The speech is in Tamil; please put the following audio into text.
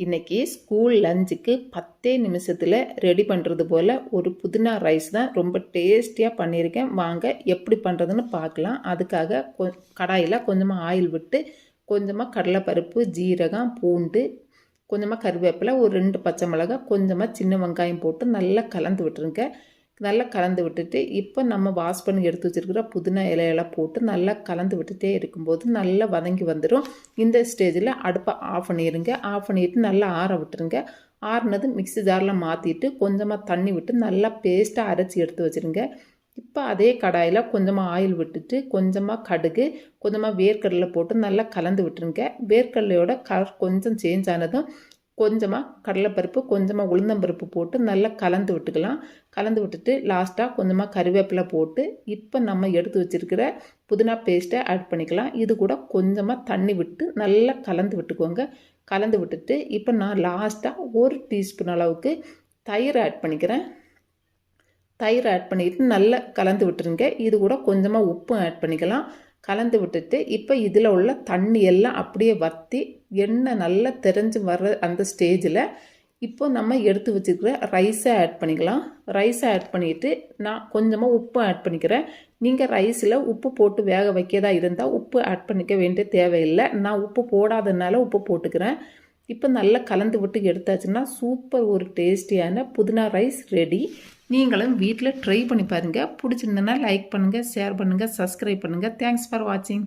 இன்றைக்கி ஸ்கூல் லஞ்சுக்கு 10 நிமிஷத்தில் ரெடி பண்ணுறது போல் ஒரு புதினா ரைஸ் தான் ரொம்ப டேஸ்டியாக பண்ணியிருக்கேன். வாங்க எப்படி பண்ணுறதுன்னு பார்க்கலாம். அதுக்காக கடாயில் கொஞ்சமாக ஆயில் விட்டு கொஞ்சமாக கடலைப்பருப்பு, ஜீரகம், பூண்டு, கொஞ்சமாக கருவேப்பிலை, ஒரு 2 பச்சை மிளகாய், கொஞ்சமாக சின்ன வெங்காயம் போட்டு நல்லா கலந்து விட்டுருங்க. நல்லா கலந்து விட்டுட்டு இப்போ நம்ம வாஷ் பண்ணி எடுத்து வச்சுருக்கிற புதினா இலையெல்லாம் போட்டு நல்லா கலந்து விட்டுட்டே இருக்கும்போது நல்லா வதங்கி வந்துடும். இந்த ஸ்டேஜில் அடுப்பை ஆஃப் பண்ணிடுங்க. ஆஃப் பண்ணிவிட்டு நல்லா ஆற விட்டுருங்க. ஆறுனது மிக்ஸி ஜாரில் மாற்றிட்டு கொஞ்சமாக தண்ணி விட்டு நல்லா பேஸ்ட்டாக அரைச்சி எடுத்து வச்சுருங்க. இப்போ அதே கடாயில் கொஞ்சமாக ஆயில் விட்டுட்டு கொஞ்சமாக கடுகு, கொஞ்சமாக வேர்க்கடலை போட்டு நல்லா கலந்து விட்டுருங்க. வேர்க்கடலையோட கலர் கொஞ்சம் சேஞ்ச் ஆனதும் கொஞ்சமாக கடலைப்பருப்பு, கொஞ்சமாக உளுந்தம்பருப்பு போட்டு நல்லா கலந்து விட்டுக்கலாம். கலந்து விட்டுட்டு லாஸ்ட்டாக கொஞ்சமாக கருவேப்பிலை போட்டு இப்போ நம்ம எடுத்து வச்சுருக்கிற புதினா பேஸ்ட்டை ஆட் பண்ணிக்கலாம். இது கூட கொஞ்சமாக தண்ணி விட்டு நல்லா கலந்து விட்டுக்கோங்க. கலந்து விட்டுட்டு இப்போ நான் லாஸ்ட்டாக 1 டீஸ்பூன் அளவுக்கு தயிர் ஆட் பண்ணிக்கிறேன். தயிர் ஆட் பண்ணிவிட்டு நல்லா கலந்து விட்டுருங்க. இது கூட கொஞ்சமாக உப்பும் ஆட் பண்ணிக்கலாம். கலந்து விட்டுட்டு இப்போ இதில் உள்ள தண்ணி எல்லாம் அப்படியே வற்றி எண்ணெய் நல்லா தெரிஞ்சு வர்ற அந்த ஸ்டேஜில் இப்போ நம்ம எடுத்து வச்சுருக்கிற ரைஸை ஆட் பண்ணிக்கலாம். ரைஸை ஆட் பண்ணிவிட்டு நான் கொஞ்சமாக உப்பு ஆட் பண்ணிக்கிறேன். நீங்கள் ரைஸில் உப்பு போட்டு வேக வைக்கதா இருந்தால் உப்பு ஆட் பண்ணிக்க வேண்டிய தேவையில்லை. நான் உப்பு போடாததுனால உப்பு போட்டுக்கிறேன். இப்போ நல்லா கலந்து விட்டு எடுத்தாச்சுன்னா சூப்பர் ஒரு டேஸ்டியான புதினா ரைஸ் ரெடி. நீங்களும் வீட்டில் ட்ரை பண்ணி பாருங்கள். பிடிச்சிருந்தனா லைக் பண்ணுங்கள், ஷேர் பண்ணுங்கள், சப்ஸ்கிரைப் பண்ணுங்கள். தேங்க்ஸ் ஃபார் வாட்சிங்.